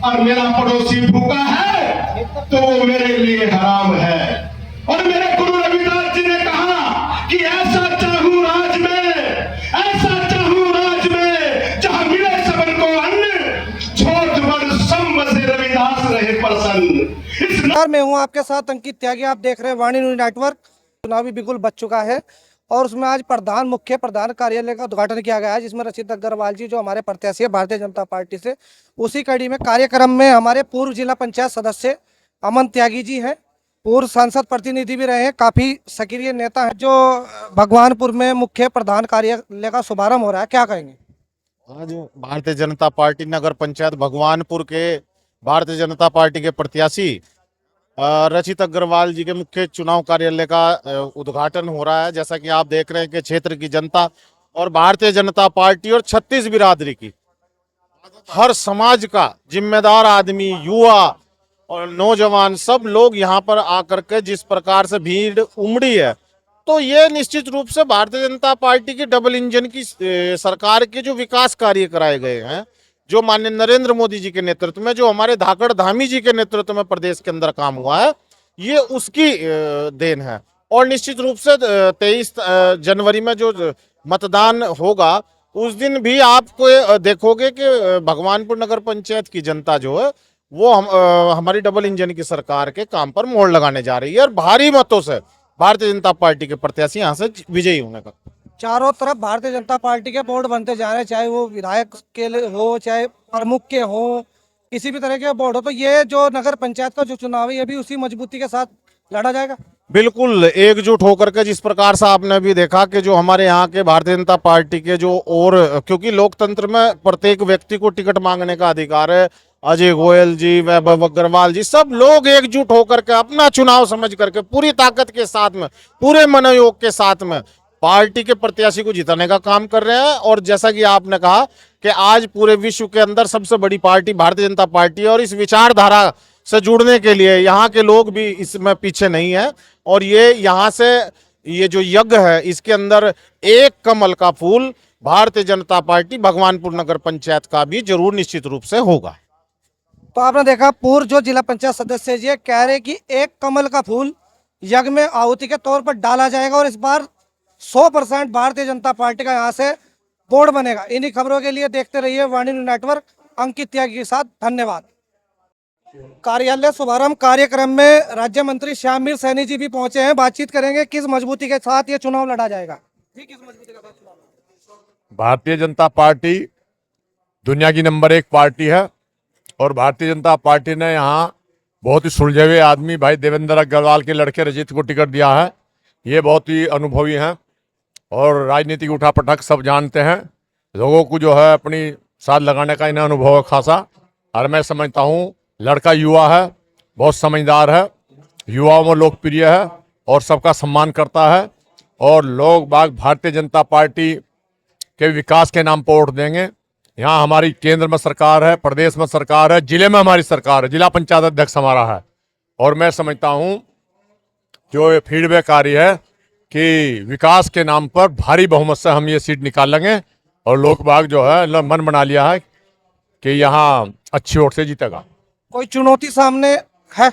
और मेरा पड़ोसी भूखा है तो वो मेरे लिए हराम है। और मेरे गुरु रविदास जी ने कहा कि ऐसा चाहूं राज में, ऐसा चाहूं राज में, जहां मिले सबन को अन्न, छोट बड़ सम से रविदास रहे प्रसन्न। नमस्कार, मैं हूं आपके साथ अंकित त्यागी। आप देख रहे हैं वाणी न्यूज नेटवर्क। चुनावी बिगुल बच चुका है और उसमें आज मुख्य प्रधान कार्यालय का उद्घाटन किया गया है, जिसमें रचित अग्रवाल जी जो हमारे प्रत्याशी है भारतीय जनता पार्टी से, उसी कड़ी में कार्यक्रम में हमारे पूर्व जिला पंचायत सदस्य अमन त्यागी जी हैं, पूर्व सांसद प्रतिनिधि भी रहे हैं, काफी सक्रिय नेता हैं। जो भगवानपुर में मुख्य प्रधान कार्यालय का शुभारंभ हो रहा है, क्या कहेंगे? आज भारतीय जनता पार्टी नगर पंचायत भगवानपुर के भारतीय जनता पार्टी के प्रत्याशी रचित अग्रवाल जी के मुख्य चुनाव कार्यालय का उद्घाटन हो रहा है। जैसा कि आप देख रहे हैं कि क्षेत्र की जनता और भारतीय जनता पार्टी और 36 बिरादरी की हर समाज का जिम्मेदार आदमी, युवा और नौजवान सब लोग यहाँ पर आकर के जिस प्रकार से भीड़ उमड़ी है, तो ये निश्चित रूप से भारतीय जनता पार्टी की डबल इंजन की सरकार के जो विकास कार्य कराए गए हैं, जो माननीय नरेंद्र मोदी जी के नेतृत्व में, जो हमारे धाकड़ धामी जी के नेतृत्व में प्रदेश के अंदर काम हुआ है, ये उसकी देन है। और निश्चित रूप से 23 जनवरी में जो मतदान होगा उस दिन भी आपको देखोगे कि भगवानपुर नगर पंचायत की जनता जो है वो हमारी डबल इंजन की सरकार के काम पर मोहर लगाने जा रही है और भारी मतों से भारतीय जनता पार्टी के प्रत्याशी यहाँ से विजयी होने का। चारों तरफ भारतीय जनता पार्टी के बोर्ड बनते जा रहे हैं, चाहे वो विधायक के लिए हो, चाहे प्रमुख के हो, किसी भी तरह के बोर्ड हो। तो ये जो नगर पंचायत का जो चुनाव है, ये भी उसी मजबूती के साथ लड़ा जाएगा। बिल्कुल एकजुट होकर के, जिस प्रकार से आपने भी देखा कि जो हमारे यहाँ के भारतीय जनता पार्टी के जो, और क्योंकि लोकतंत्र में प्रत्येक व्यक्ति को टिकट मांगने का अधिकार है, अजय गोयल जी, वैभव अग्रवाल जी, सब लोग एकजुट होकर के अपना चुनाव समझ करके पूरी ताकत के साथ में, पूरे मनोयोग के साथ में पार्टी के प्रत्याशी को जिताने का काम कर रहे हैं। और जैसा कि आपने कहा कि आज पूरे विश्व के अंदर सबसे बड़ी पार्टी भारतीय जनता पार्टी है और इस विचारधारा से जुड़ने के लिए यहाँ के लोग भी इसमें पीछे नहीं है। और ये यहाँ से ये जो यज्ञ है, इसके अंदर एक कमल का फूल भारतीय जनता पार्टी भगवानपुर नगर पंचायत का भी जरूर निश्चित रूप से होगा। तो आपने देखा पूर्व जो जिला पंचायत सदस्य जी कह रहे कि एक कमल का फूल यज्ञ में आहुति के तौर पर डाला जाएगा और इस बार 100% भारतीय जनता पार्टी का यहाँ से बोर्ड बनेगा। इन्हीं खबरों के लिए देखते रहिए वाणी न्यूज नेटवर्क। अंकित त्यागी के साथ धन्यवाद। कार्यालय शुभारंभ कार्यक्रम में राज्य मंत्री श्यामवीर सैनी जी भी पहुंचे हैं। बातचीत करेंगे किस मजबूती के साथ ये चुनाव लड़ा जाएगा। जी, किस मजबूती के साथ चुनाव? भारतीय जनता पार्टी दुनिया की नंबर 1 पार्टी है और भारतीय जनता पार्टी ने यहाँ बहुत ही सुलझे हुए आदमी भाई देवेंद्र अग्रवाल के लड़के रजित को टिकट दिया है। ये बहुत ही अनुभवी हैं और राजनीतिक उठापटक सब जानते हैं। लोगों को जो है अपनी साथ लगाने का इन्हें अनुभव है खासा। और मैं समझता हूँ लड़का युवा है, बहुत समझदार है, युवाओं में लोकप्रिय है और सबका सम्मान करता है। और लोग बाग भारतीय जनता पार्टी के विकास के नाम पर वोट देंगे। यहाँ हमारी केंद्र में सरकार है, प्रदेश में सरकार है, जिले में हमारी सरकार है, जिला पंचायत अध्यक्ष हमारा है। और मैं समझता हूँ जो ये फीडबैक आ रही है कि विकास के नाम पर भारी बहुमत से हम ये सीट निकालेंगे और लोग बाग जो है मन बना लिया है कि यहाँ अच्छी वोट से जीतेगा। कोई चुनौती सामने है?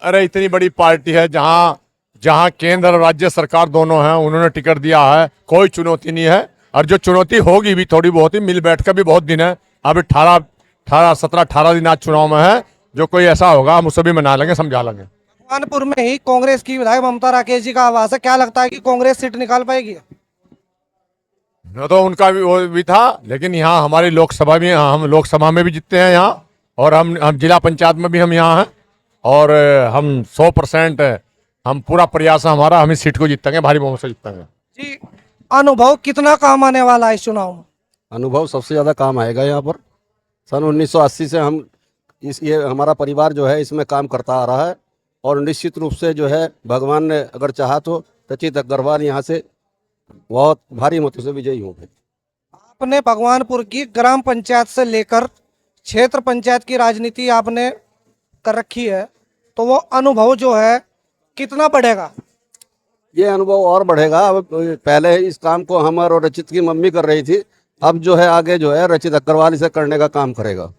अरे इतनी बड़ी पार्टी है, जहाँ केंद्र और राज्य सरकार दोनों हैं, उन्होंने टिकट दिया है, कोई चुनौती नहीं है। और जो चुनौती होगी भी थोड़ी बहुत ही, मिल बैठ कर भी बहुत दिन है, अभी 17-18 दिन आज चुनाव में है। जो कोई ऐसा होगा हम उसे भी मना लेंगे, समझा लेंगे। भगवानपुर में ही कांग्रेस की विधायक ममता राकेश जी का आवास है, क्या लगता है कि कांग्रेस सीट निकाल पाएगी? न तो उनका भी वो भी था, लेकिन यहाँ हमारी लोकसभा में, हम लोकसभा में भी जीतते हैं यहाँ, और हम जिला पंचायत में भी हम यहाँ हैं और हम 100% हम पूरा प्रयास है हमारा, हम इस सीट को जीतेंगे, भारी बहुमत से जीतेंगे। जी, अनुभव कितना काम आने वाला है इस चुनाव में? अनुभव सबसे ज़्यादा काम आएगा यहाँ पर। सन 1980 से हम ये हमारा परिवार जो है इसमें काम करता आ रहा है और निश्चित रूप से जो है भगवान ने अगर चाहा तो रचित अग्रवाल यहाँ से बहुत भारी मतों से विजयी होंगे। आपने भगवानपुर की ग्राम पंचायत से लेकर क्षेत्र पंचायत की राजनीति आपने कर रखी है, तो वो अनुभव जो है कितना बढ़ेगा? ये अनुभव और बढ़ेगा। अब पहले इस काम को हम और रचित की मम्मी कर रही थी, अब जो है आगे जो है रचित अग्रवाल इसे करने का काम करेगा।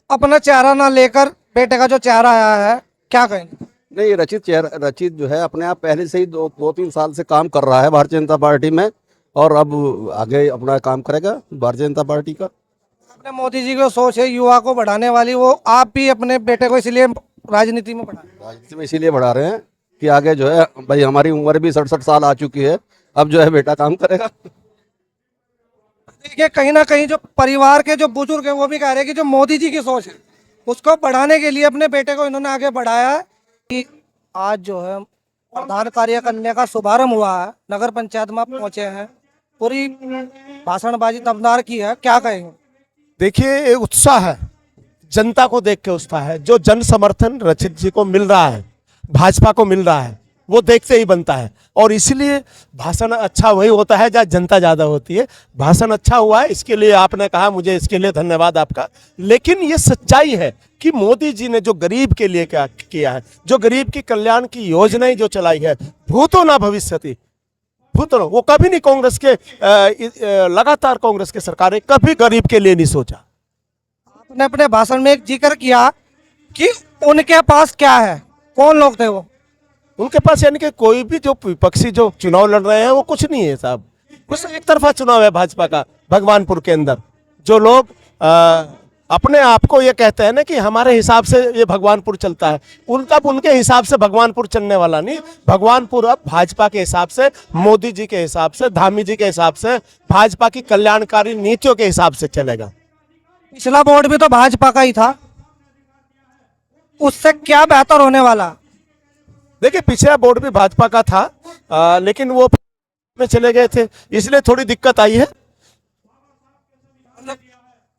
अपना चेहरा ना लेकर बेटे का जो चेहरा आया है, क्या कहेंगे? नहीं, रचित जो है अपने आप पहले से ही 2-3 साल से काम कर रहा है भारतीय जनता पार्टी में, और अब आगे अपना काम करेगा भारतीय जनता पार्टी का। अपने मोदी जी की सोच है युवा को बढ़ाने वाली, वो आप भी अपने बेटे को इसलिए राजनीति में बढ़ा। राजनीति में इसीलिए बढ़ा रहे हैं कि आगे जो है भाई हमारी उम्र भी 67 साल आ चुकी है, अब जो है बेटा काम करेगा। देखिए कहीं ना कहीं जो परिवार के जो बुजुर्ग हैं वो भी कह रहे हैं कि जो मोदी जी की सोच है उसको बढ़ाने के लिए अपने बेटे को इन्होंने आगे बढ़ाया है। कि आज जो है प्रधान कार्य करने का शुभारंभ हुआ है, नगर पंचायत में आप पहुंचे हैं, पूरी भाषणबाजी दमदार की है, क्या कहेंगे? देखिए एक उत्साह है, जनता को देख के उत्साह है। जो जन समर्थन रचित जी को मिल रहा है, भाजपा को मिल रहा है, वो देखते ही बनता है। और इसलिए भाषण अच्छा वही होता है जहाँ जनता ज़्यादा होती है। भाषण अच्छा हुआ है, इसके लिए आपने कहा, मुझे इसके लिए धन्यवाद आपका। लेकिन ये सच्चाई है कि मोदी जी ने जो गरीब के लिए क्या किया है, जो गरीब की कल्याण की योजनाएं जो चलाई है, भूतो ना भविष्यति, भूतो, वो कभी नहीं कांग्रेस के लगातार कांग्रेस की सरकारें कभी गरीब के लिए नहीं सोचा। आपने अपने भाषण में एक जिक्र किया कि उनके पास क्या है, कौन लोग थे वो? उनके पास यानी कि कोई भी जो विपक्षी जो चुनाव लड़ रहे हैं वो कुछ नहीं है साहब, कुछ एक तरफा चुनाव है भाजपा का। भगवानपुर के अंदर जो लोग अपने आप को ये कहते हैं ना कि हमारे हिसाब से ये भगवानपुर चलता है, उनके हिसाब से भगवानपुर चलने वाला नहीं। भगवानपुर अब भाजपा के हिसाब से, मोदी जी के हिसाब से, धामी जी के हिसाब से, भाजपा की कल्याणकारी नीतियों के हिसाब से चलेगा। पिछला बोर्ड भी तो भाजपा का ही था, उससे क्या बेहतर होने वाला? देखिए पिछला बोर्ड भी भाजपा का था, लेकिन वो में चले गए थे, इसलिए थोड़ी दिक्कत आई है।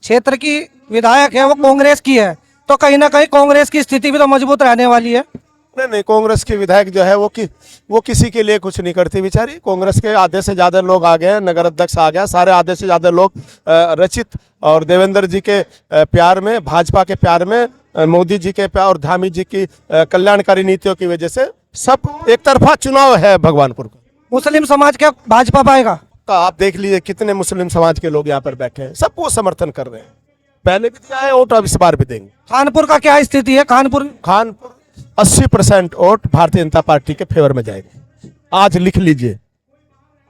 क्षेत्र की विधायक है वो कांग्रेस की है, तो कहीं ना कहीं कांग्रेस की स्थिति भी तो मजबूत रहने वाली है। नहीं, कांग्रेस के विधायक जो है वो किसी के लिए कुछ नहीं करती बेचारी। कांग्रेस के आधे से ज्यादा लोग आ गए, नगर अध्यक्ष आ गया, सारे आधे से ज्यादा लोग रचित और देवेंद्र जी के प्यार में, भाजपा के प्यार में, मोदी जी के प्यार और धामी जी की कल्याणकारी नीतियों की वजह से सब एक तरफा चुनाव है भगवानपुर का। मुस्लिम समाज क्या भाजपा पाएगा? आप देख लीजिए कितने मुस्लिम समाज के लोग यहाँ पर बैठे हैं, सबको समर्थन कर रहे हैं। पहले भी दिया है वोट, अब इस बार भी देंगे। कानपुर का क्या स्थिति है? कानपुर 80% वोट भारतीय जनता पार्टी के फेवर में जाएगा, आज लिख लीजिए।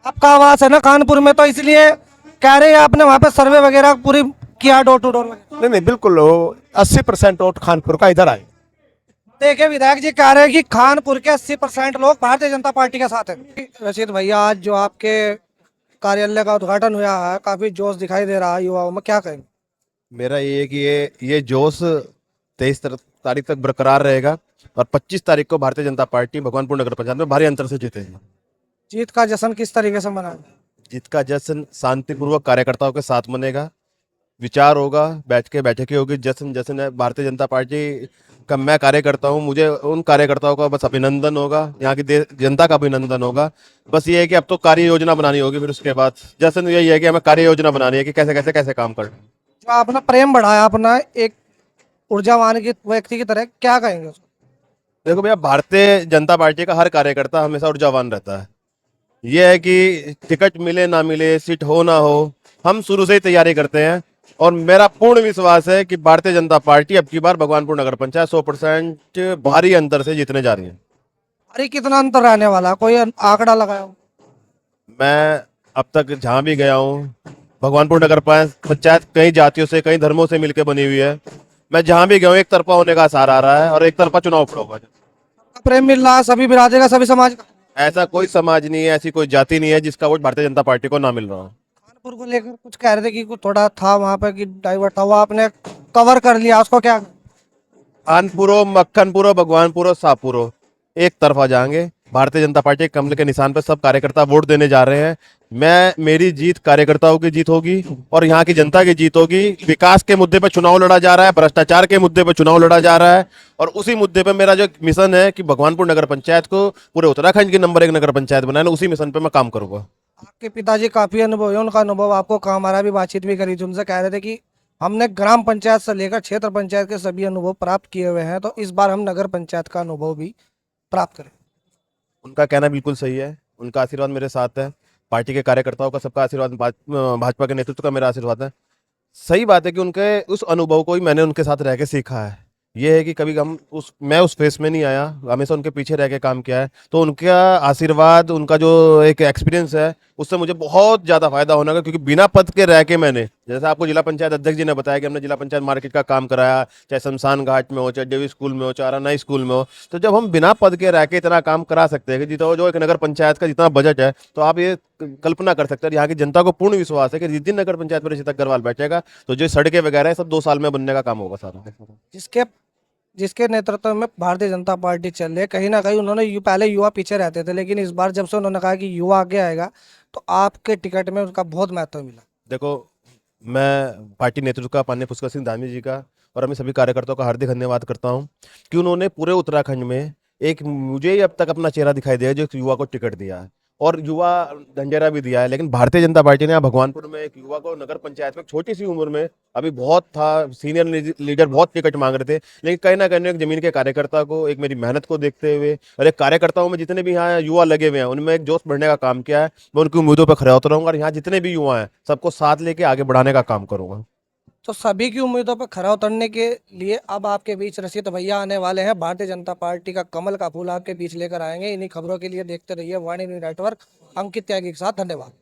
आपका आवास है ना कानपुर में, तो इसलिए कह रहे हैं आपने वहां पे सर्वे वगैरह पूरी किया, डोर टू डोर। नहीं, बिल्कुल 80% वोट कानपुर का इधर आए। देखिए विधायक जी कह रहे हैं कि कानपुर के 80% लोग भारतीय जनता पार्टी के साथ हैं। रशीद भैया, आज जो आपके कार्यालय का उद्घाटन हुआ है, काफी जोश दिखाई दे रहा है युवाओं में, क्या कहेंगे? मेरा ये है कि ये जोश 23 तारीख तक बरकरार रहेगा और 25 तारीख को भारतीय जनता पार्टी भगवानपुर नगर पंचायत में भारी अंतर से जीतेगी। जीत का जश्न किस तरीके से मनाएंगे? जीत का जश्न शांतिपूर्वक कार्यकर्ताओं के साथ मनेगा, विचार होगा, बैठकें होगी। जश्न है भारतीय जनता पार्टी का। मैं कार्यकर्ता हूँ, मुझे उन कार्यकर्ताओं का बस अभिनंदन होगा, यहाँ की जनता का अभिनंदन होगा। बस ये है कि अब तो कार्य योजना बनानी होगी, फिर उसके बाद जश्न यही है कि हमें कार्य योजना बनानी है कि कैसे काम करें। जो आपने प्रेम बढ़ाया अपना एक ऊर्जावान की व्यक्ति की तरह, क्या कहेंगे उसको? देखो भैया, भारतीय जनता पार्टी का हर कार्यकर्ता हमेशा ऊर्जावान रहता है। यह है कि टिकट मिले ना मिले, सीट हो ना हो, हम शुरू से ही तैयारी करते हैं और मेरा पूर्ण विश्वास है कि भारतीय जनता पार्टी अब की बार भगवानपुर नगर पंचायत 100% भारी अंतर से जीतने जा रही है। अरे कितना अंतर रहने वाला, कोई आंकड़ा लगाया हो? मैं अब तक जहाँ भी गया हूँ, भगवानपुर नगर पंचायत कई जातियों से, कई धर्मों से मिलकर बनी हुई है। मैं जहाँ भी गया हूँ एक तरफा होने का असर आ रहा है और एक तरफा चुनाव होगा। प्रेम मिल रहा है सभी बिरादरी का, सभी समाज का। ऐसा कोई समाज नहीं है, ऐसी कोई जाति नहीं है जिसका वोट भारतीय जनता पार्टी को ना मिल रहा हो। कानपुर को लेकर कुछ कह रहे थे कि कुछ थोड़ा था वहां पे कि डाइवर्ट था, वो आपने कवर कर लिया, उसको क्या? कानपुरो, मक्खनपुरो, भगवानपुरो, शाहपुरो एक तरफा जाएंगे। भारतीय जनता पार्टी के कमल के निशान पर सब कार्यकर्ता वोट देने जा रहे हैं। मेरी जीत कार्यकर्ताओं की जीत होगी और यहाँ की जनता की जीत होगी। विकास के मुद्दे पर चुनाव लड़ा जा रहा है, भ्रष्टाचार के मुद्दे पर चुनाव लड़ा जा रहा है और उसी मुद्दे पर मेरा जो मिशन है कि भगवानपुर नगर पंचायत को पूरे उत्तराखंड की नंबर 1 नगर पंचायत बनाना, उसी मिशन पर मैं काम करूंगा। आपके पिताजी काफी अनुभव है, उनका अनुभव आपको काम आ रहा है। भी बातचीत भी करी थी उनसे, कह रहे थे कि हमने ग्राम पंचायत से लेकर क्षेत्र पंचायत के सभी अनुभव प्राप्त किए हुए हैं, तो इस बार हम नगर पंचायत का अनुभव भी प्राप्त करें। उनका कहना बिल्कुल सही है, उनका आशीर्वाद मेरे साथ है, पार्टी के कार्यकर्ताओं का सबका आशीर्वाद, भाजपा के नेतृत्व का मेरा आशीर्वाद है। सही बात है कि उनके उस अनुभव को ही मैंने उनके साथ रह के सीखा है। ये है कि कभी मैं उस फेस में नहीं आया, हमेशा उनके पीछे रह के काम किया है, तो उनका आशीर्वाद, उनका जो एक एक्सपीरियंस है, उससे मुझे बहुत ज़्यादा फायदा होने का, क्योंकि बिना पद के रह के मैंने, जैसे आपको जिला पंचायत अध्यक्ष जी ने बताया कि हमने जिला पंचायत मार्केट का काम कराया, चाहे शमशान घाट में हो, चाहे देवी स्कूल में हो, चाहे आरानाई स्कूल में हो, तो जब हम बिना पद के रह के इतना काम करा सकते हैं कि जितना जो एक नगर पंचायत का जितना बजट है, तो आप ये कल्पना कर सकते हैं। यहाँ की जनता को पूर्ण विश्वास है कि जिस दिन नगर पंचायत में ऋषित अग्रवाल बैठेगा तो जो सड़कें वगैरह है सब 2 साल में बनने का काम होगा सारा। जिसके जिसके नेतृत्व में भारतीय जनता पार्टी चल रही है, कहीं ना कहीं उन्होंने पहले युवा पीछे रहते थे, लेकिन इस बार जब से उन्होंने कहा कि युवा आगे आएगा, तो आपके टिकट में उनका बहुत महत्व मिला। देखो, मैं पार्टी नेतृत्व का माननीय पुष्कर सिंह धामी जी का और हमें सभी कार्यकर्ताओं का हार्दिक धन्यवाद करता हूं कि उन्होंने पूरे उत्तराखंड में एक, मुझे ही अब तक अपना चेहरा दिखाई दिया है जो एक युवा को टिकट दिया है, और युवा ढंढेरा भी दिया है। लेकिन भारतीय जनता पार्टी ने यहाँ भगवानपुर में एक युवा को नगर पंचायत में छोटी सी उम्र में, अभी बहुत था सीनियर लीडर, बहुत टिकट मांग रहे थे, लेकिन कहीं ना कहीं एक जमीन के कार्यकर्ता को, एक मेरी मेहनत को देखते हुए और एक कार्यकर्ताओं में जितने भी यहाँ युवा लगे हुए हैं उनमें एक जोश बढ़ने का काम किया है। मैं उनकी उम्मीदों पर खरा उतरूंगा और यहाँ जितने भी युवा हैं सबको साथ लेके आगे बढ़ाने का काम करूंगा। तो सभी की उम्मीदों पर खरा उतरने के लिए अब आपके बीच रसित भैया आने वाले हैं। भारतीय जनता पार्टी का कमल का फूल आपके बीच लेकर आएंगे। इन्हीं खबरों के लिए देखते रहिए वाणी न्यूज़ नेटवर्क। अंकित त्यागी के साथ, धन्यवाद।